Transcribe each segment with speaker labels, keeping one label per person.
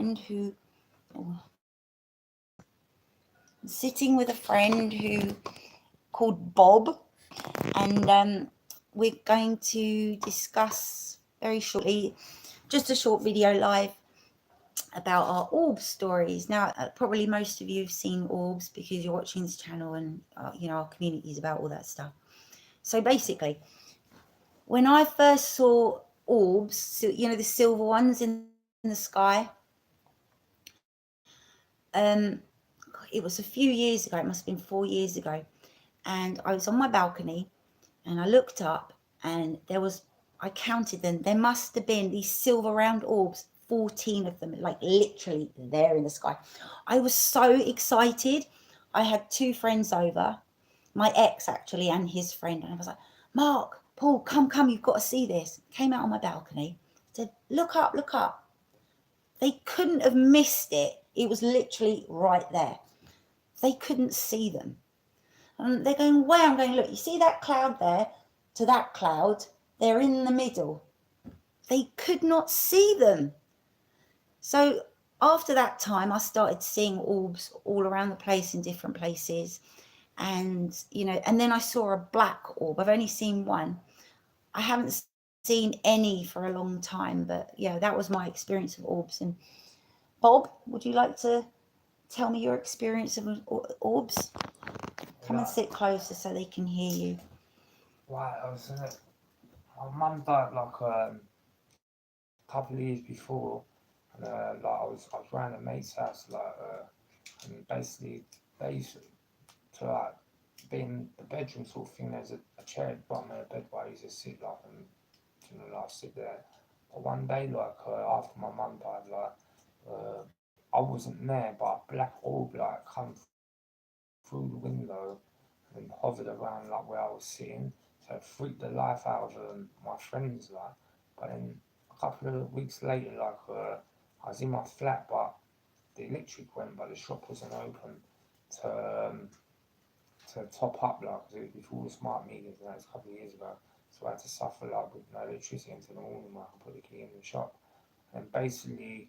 Speaker 1: who sitting with a friend who called Bob, and we're going to discuss very shortly, just a short video live about our orb stories. Now, probably most of you have seen orbs because you're watching this channel, and our community is about all that stuff. So basically, when I first saw orbs, so, the silver ones in the sky, it was a few years ago. It must have been 4 years ago, and I was on my balcony, and I looked up, and I counted them. There must have been these silver round orbs, 14 of them, like literally there in the sky. I was so excited. I had 2 friends over, my ex actually, and his friend, and I was like, Mark, Paul, come, you've got to see this. Came out on my balcony, said, look up, look up. They couldn't have missed it. It was literally right there. They couldn't see them. And they're going, where? I'm going, look, you see that cloud there to that cloud? They're in the middle. They could not see them. So after that time, I started seeing orbs all around the place in different places. And, and then I saw a black orb. I've only seen one. I haven't seen any for a long time, but yeah, that was my experience of orbs. And Bob, would you like to tell me your experience of orbs? Come and sit closer so they can hear you.
Speaker 2: Right, my mum died like a couple of years before, and like I was around a mate's house, and basically they used to like be in the bedroom sort of thing. There's a chair at the bottom of the bed where I used to sit and sit there. But one day after my mum died, I wasn't there, but a black orb come through the window and hovered around like where I was sitting. So it freaked the life out of my friends But then a couple of weeks later, I was in my flat, but the electric went, but the shop wasn't open to um, to top up because it was before the smart meters, and that was a couple of years ago. So I had to suffer with no electricity until the morning when I could put the key in the shop. And basically,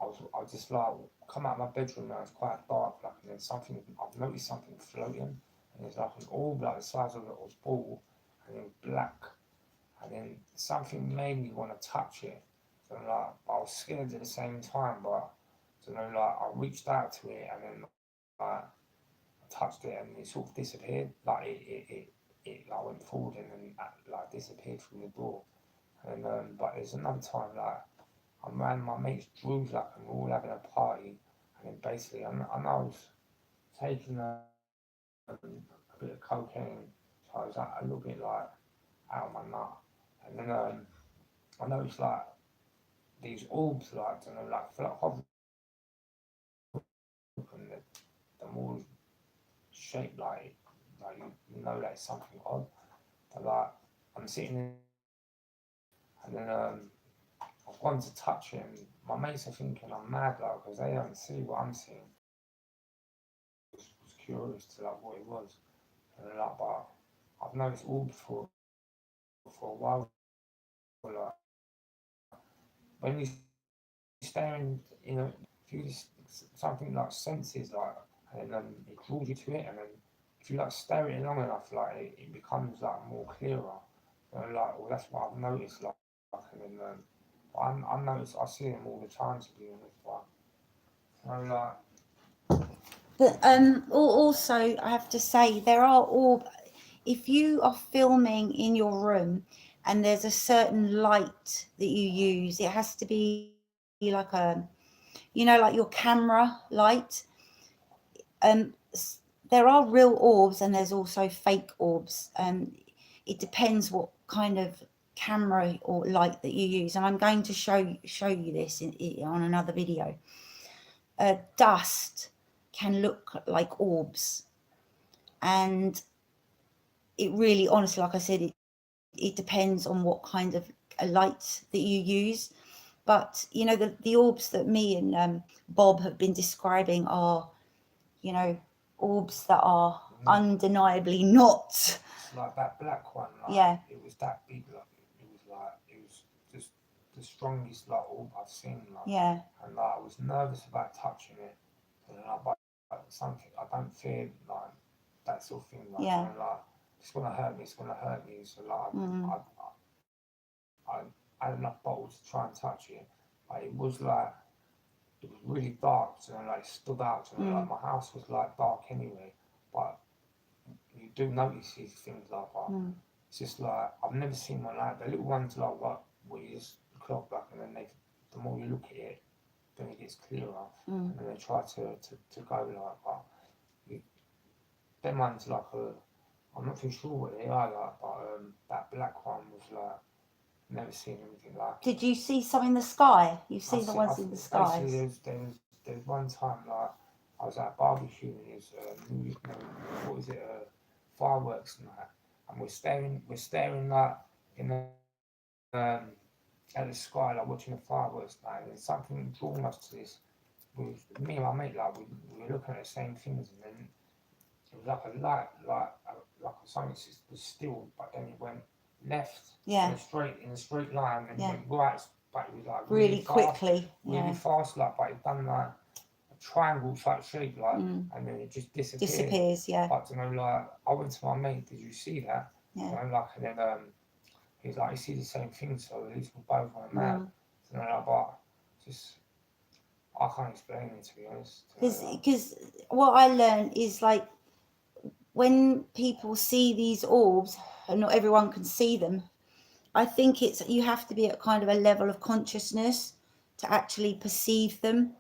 Speaker 2: I was just come out of my bedroom now. It's quite dark, and then I've noticed something floating, and it's like an orb like the size of a little ball, and then black, and then something made me want to touch it. So I was scared at the same time, but I reached out to it, and then I touched it, and it sort of disappeared. It went forward and then disappeared through the door. And but there's another time I'm around my mates Drew's and we're all having a party, and then basically I know I was taking a bit of cocaine, so I was a little bit out of my nut, and then I noticed these orbs hovering, and the more shaped like something odd. But I'm sitting in the room, and then I've gone to touch it, and my mates are thinking I'm mad because they don't see what I'm seeing. Was curious to what it was, and but I've noticed orbs for a while. When you're staring, if you something senses and then it draws you to it, and then if you stare at it long enough, it becomes more clearer. Well, that's what I've noticed. And then I notice I see them all the time, to be honest. So
Speaker 1: But also, I have to say, there are orb. If you are filming in your room and there's a certain light that you use, it has to be like like your camera light. There are real orbs and there's also fake orbs. It depends what kind of camera or light that you use, and I'm going to show you this on another video. Dust can look like orbs, and it really, honestly, like I said, it depends on what kind of a light that you use. But the orbs that me and Bob have been describing are, you know orbs that are undeniably not.
Speaker 2: it's like that black one.
Speaker 1: Yeah.
Speaker 2: It was that big. It was just the strongest like orb I've seen. Like,
Speaker 1: Yeah.
Speaker 2: and like I was nervous about touching it. And then but something I don't fear like that sort of thing. Like,
Speaker 1: Yeah.
Speaker 2: and like it's gonna hurt me. It's gonna hurt me. So like
Speaker 1: Mm.
Speaker 2: I had enough bottles to try and touch it. But it was like it was really dark. So like it stood out. So like my house was like dark anyway. But you do notice these things like that. It's just like I've never seen one like the little ones like what you just clock like and then the more you look at it, then it gets clearer, and then they try to go like that. You, them ones like I'm not too sure what they are like, but that black one was like never seen anything like it.
Speaker 1: Did you see some in the sky? You see the ones in the
Speaker 2: Basically
Speaker 1: skies?
Speaker 2: there's one time like I was at a barbecue and it was what was it fireworks night, and we're staring like in at the sky like watching the fireworks night, and something drawn us to this. Me and my mate like we were looking at the same things, and then it was like a light like something was still, but then it went left
Speaker 1: Yeah.
Speaker 2: in a straight line, and
Speaker 1: Yeah.
Speaker 2: went right, but it was like
Speaker 1: Really
Speaker 2: fast,
Speaker 1: quickly.
Speaker 2: really
Speaker 1: Yeah.
Speaker 2: fast, like but it done like a triangle type shape, like, and then it just disappeared.
Speaker 1: Disappears. Yeah.
Speaker 2: But you know, like I went to my mate, did you see that?
Speaker 1: Yeah.
Speaker 2: You know, like, and then he's like, you see the same thing, so at least we both went mad. You know, like, but just I can't explain it to be honest.
Speaker 1: Because what I learned is like when people see these orbs, and not everyone can see them, I think it's you have to be at kind of a level of consciousness to actually perceive them.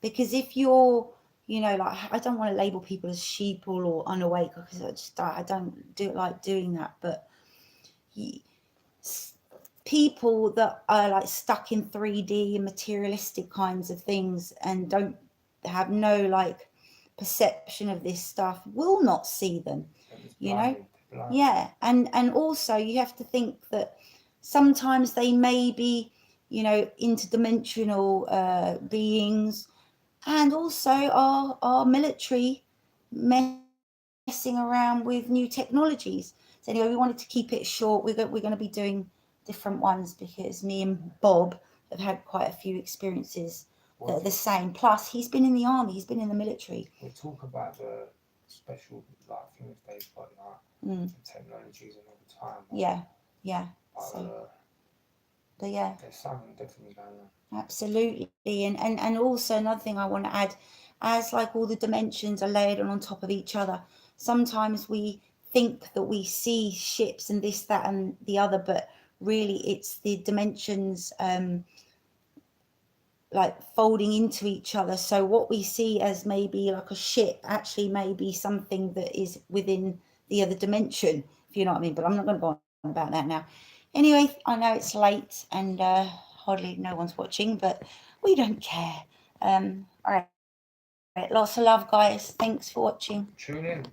Speaker 1: Because if you're, you know, like I don't want to label people as sheeple or unawake because I don't do like doing that, but people that are like stuck in 3D and materialistic kinds of things and don't have no like perception of this stuff will not see them, you know. Yeah, and also you have to think that sometimes they may be, you know, interdimensional beings, and also our military messing around with new technologies. So anyway, we wanted to keep it short. We're going to be doing different ones because me and Bob have had quite a few experiences that are the same. Plus, he's been in the army, he's been in the military.
Speaker 2: We talk about the special like things they've got, like the technologies and all the time.
Speaker 1: Yeah, yeah. But yeah,
Speaker 2: there's something definitely going on.
Speaker 1: Absolutely, and also another thing I want to add, as like all the dimensions are layered on top of each other, sometimes we think that we see ships and this, that, and the other, but really it's the dimensions like folding into each other. So what we see as maybe like a ship actually may be something that is within the other dimension, if you know what I mean. But I'm not going to go on about that now. Anyway, I know it's late and hardly no one's watching, but we don't care. All right, lots of love, guys. Thanks for watching.
Speaker 2: Tune in.